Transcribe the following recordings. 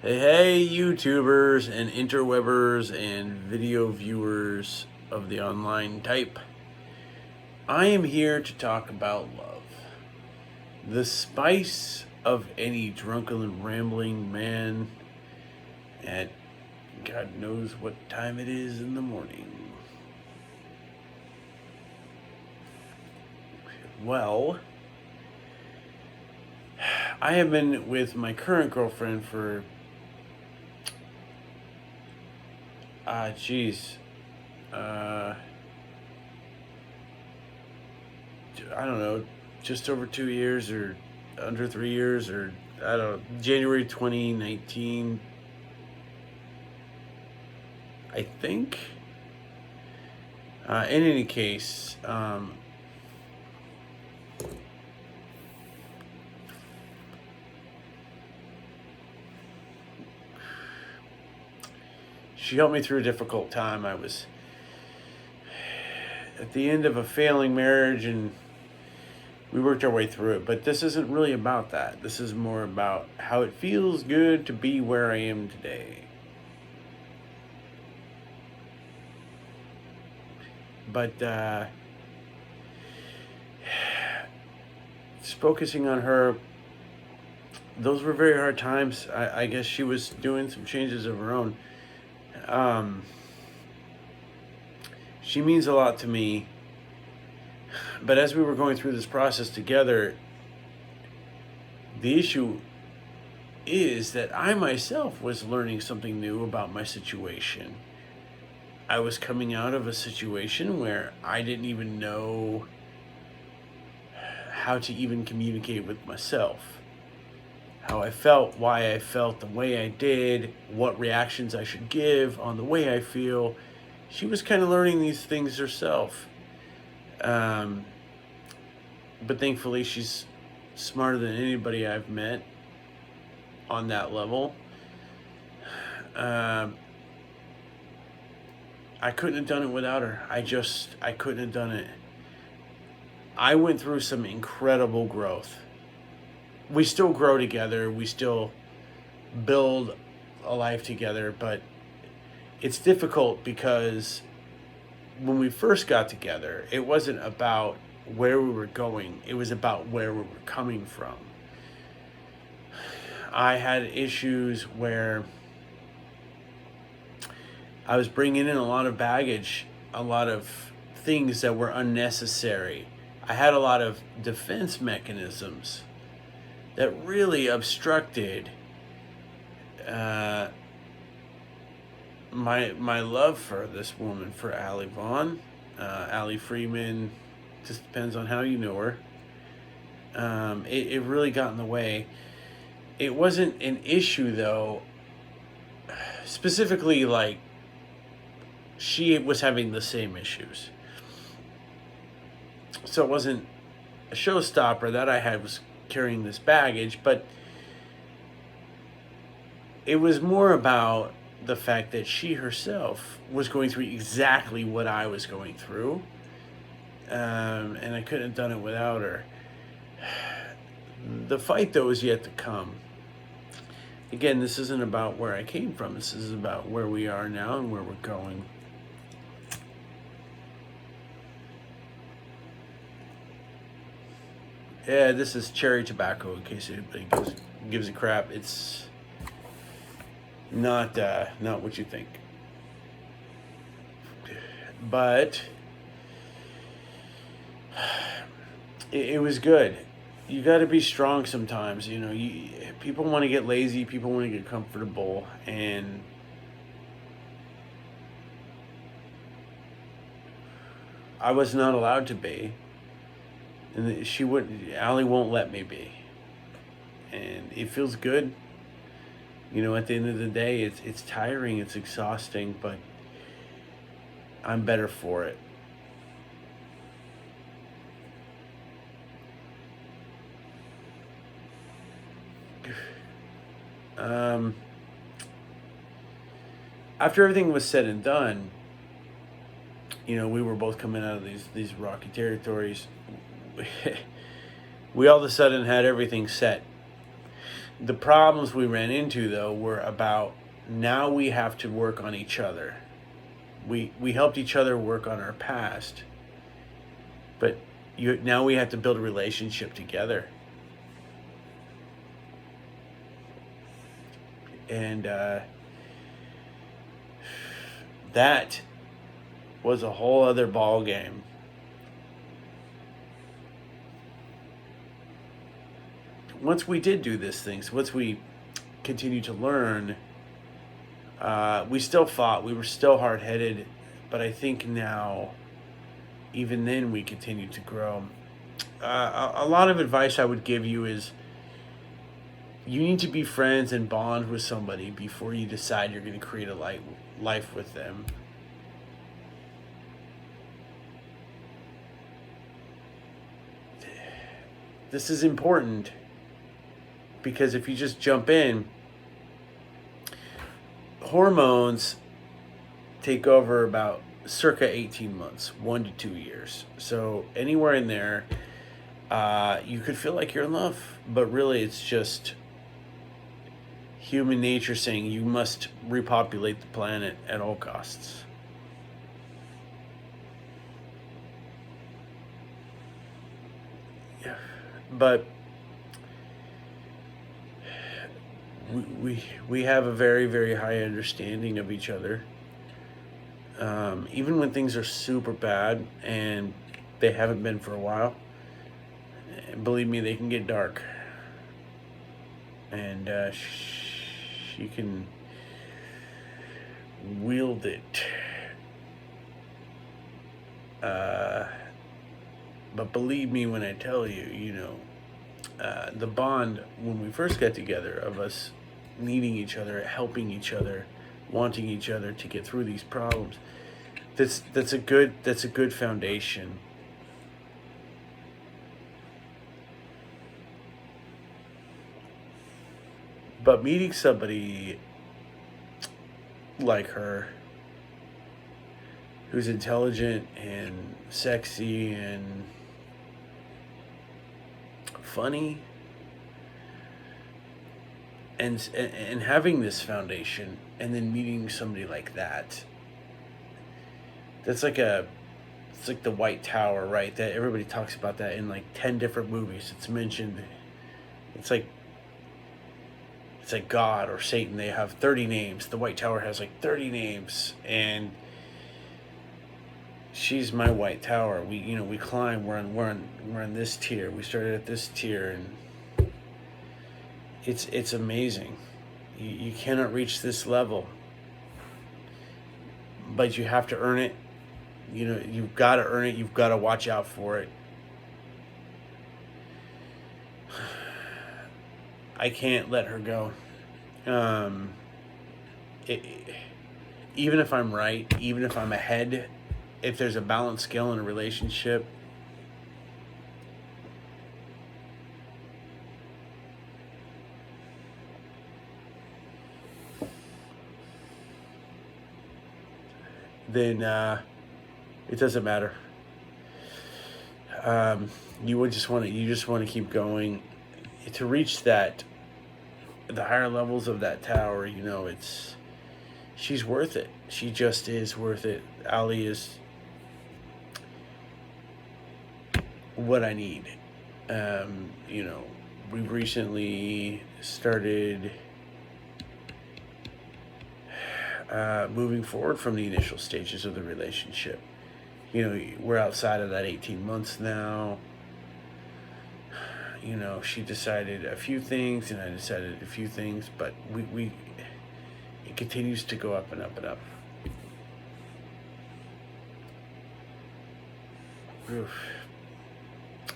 Hey, YouTubers and interwebbers and video viewers of the online type. I am here to talk about love. The spice of any drunken and rambling man at God knows what time it is in the morning. Well, I have been with my current girlfriend for I don't know, just over 2 years or under 3 years, or I don't know, January 2019, I think. In any case, she helped me through a difficult time. I was at the end of a failing marriage, and we worked our way through it. But this isn't really about that. This is more about how it feels good to be where I am today. But just focusing on her, those were very hard times. I guess she was doing some changes of her own. She means a lot to me. But as we were going through this process together, the issue is that I myself was learning something new about my situation. I was coming out of a situation where I didn't even know how to even communicate with myself. How I felt, why I felt the way I did, what reactions I should give on the way I feel. She was kind of learning these things herself. But thankfully, she's smarter than anybody I've met on that level. I couldn't have done it without her. I couldn't have done it. I went through some incredible growth. We still grow together. We still build a life together, but it's difficult because when we first got together, it wasn't about where we were going. It was about where we were coming from. I had issues where I was bringing in a lot of baggage, a lot of things that were unnecessary. I had a lot of defense mechanisms that really obstructed my love for this woman, for Alli Alli Freeman. Just depends on how you know her. It really got in the way. It wasn't an issue though, specifically like she was having the same issues. So it wasn't a showstopper that I had was carrying this baggage, but it was more about the fact that she herself was going through exactly what I was going through. And I couldn't have done it without her. The fight, though, is yet to come. Again, this isn't about where I came from. This is about where we are now and where we're going. Yeah, this is cherry tobacco, in case anybody gives a crap. It's not what you think. But it was good. You got to be strong sometimes. You know, people want to get lazy. People want to get comfortable, and I was not allowed to be. And Alli won't let me be. And it feels good. You know, at the end of the day, it's tiring, it's exhausting, but I'm better for it. After everything was said and done, you know, we were both coming out of these rocky territories. We all of a sudden had everything set. The problems we ran into, though, were about now we have to work on each other. We helped each other work on our past, but now we have to build a relationship together. And that was a whole other ball game. Once we did do these things, once we continued to learn, we still fought. We were still hard-headed, but I think now, even then, we continued to grow. A lot of advice I would give you is you need to be friends and bond with somebody before you decide you're going to create a life with them. This is important because if you just jump in, hormones take over about circa 18 months, 1 to 2 years. So anywhere in there, you could feel like you're in love, but really it's just human nature saying you must repopulate the planet at all costs. Yeah. But we have a very, very high understanding of each other. Even when things are super bad, and they haven't been for a while, believe me, they can get dark. And she can wield it. But believe me when I tell you, the bond when we first got together of us needing each other, helping each other, wanting each other to get through these problems, that's a good foundation. But meeting somebody like her, who's intelligent and sexy and funny, and having this foundation, and then meeting somebody like that, it's like the White Tower, right? That everybody talks about that in like 10 different movies. It's mentioned. It's like God or Satan. They have 30 names. The White Tower has like 30 names, and she's my White Tower. We climb. We're on this tier. We started at this tier, and it's amazing. You cannot reach this level, but you have to earn it. You've got to earn it. You've got to watch out for it. I can't let her go. Even if I'm right, even if I'm ahead, if there's a balanced scale in a relationship, then it doesn't matter. You just want to keep going to reach the higher levels of that tower. She's worth it. She just is worth it. Alli is what I need. We've recently started moving forward from the initial stages of the relationship. We're outside of that 18 months now. She decided a few things and I decided a few things, but it continues to go up and up and up. Oof.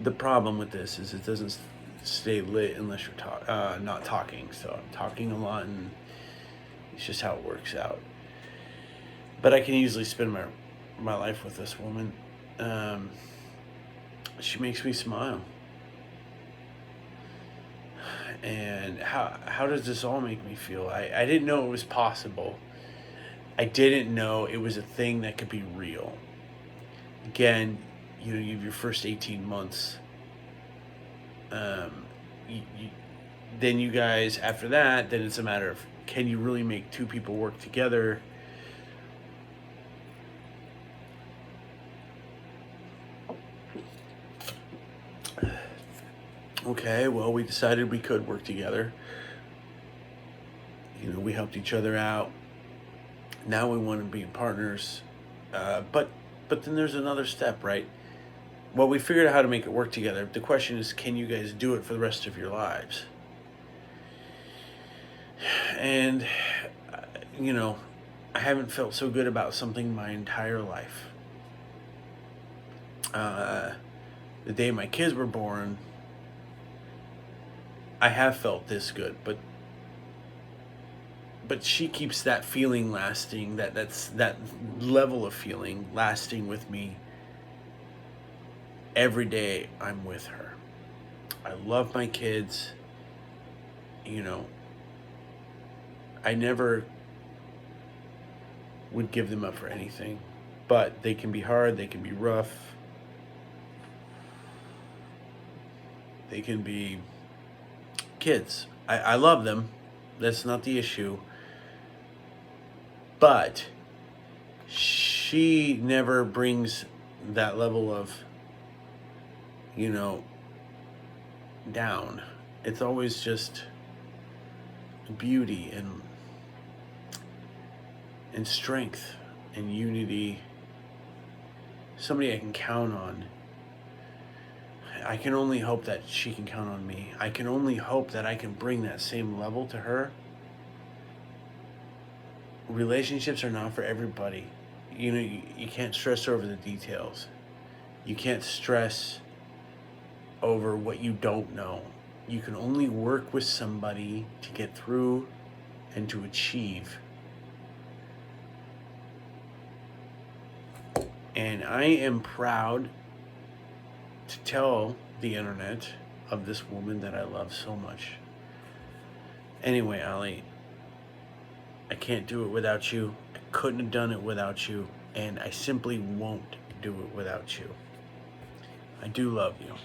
The problem with this is it doesn't stay lit unless you're not talking. So I'm talking a lot, and it's just how it works out. But I can easily spend my life with this woman. She makes me smile. And how does this all make me feel? I didn't know it was possible. I didn't know it was a thing that could be real. Again, you have your first 18 months. then you guys, after that, then it's a matter of, can you really make two people work together? Okay, well, we decided we could work together. You know, we helped each other out. Now we want to be partners. But then there's another step, right? Well, we figured out how to make it work together. The question is, can you guys do it for the rest of your lives? And, you know, I haven't felt so good about something my entire life. The day my kids were born, I have felt this good, but she keeps that feeling lasting, that level of feeling lasting with me every day I'm with her. I love my kids. You know, I never would give them up for anything, but they can be hard, they can be rough, they can be kids. I love them. That's not the issue. But she never brings that level of, you know, down. It's always just beauty and strength and unity. Somebody I can count on. I can only hope that she can count on me. I can only hope that I can bring that same level to her. Relationships are not for everybody. You know, you can't stress over the details. You can't stress over what you don't know. You can only work with somebody to get through and to achieve. And I am proud to tell the internet of this woman that I love so much. Anyway, Alli, I can't do it without you. I couldn't have done it without you. And I simply won't do it without you. I do love you.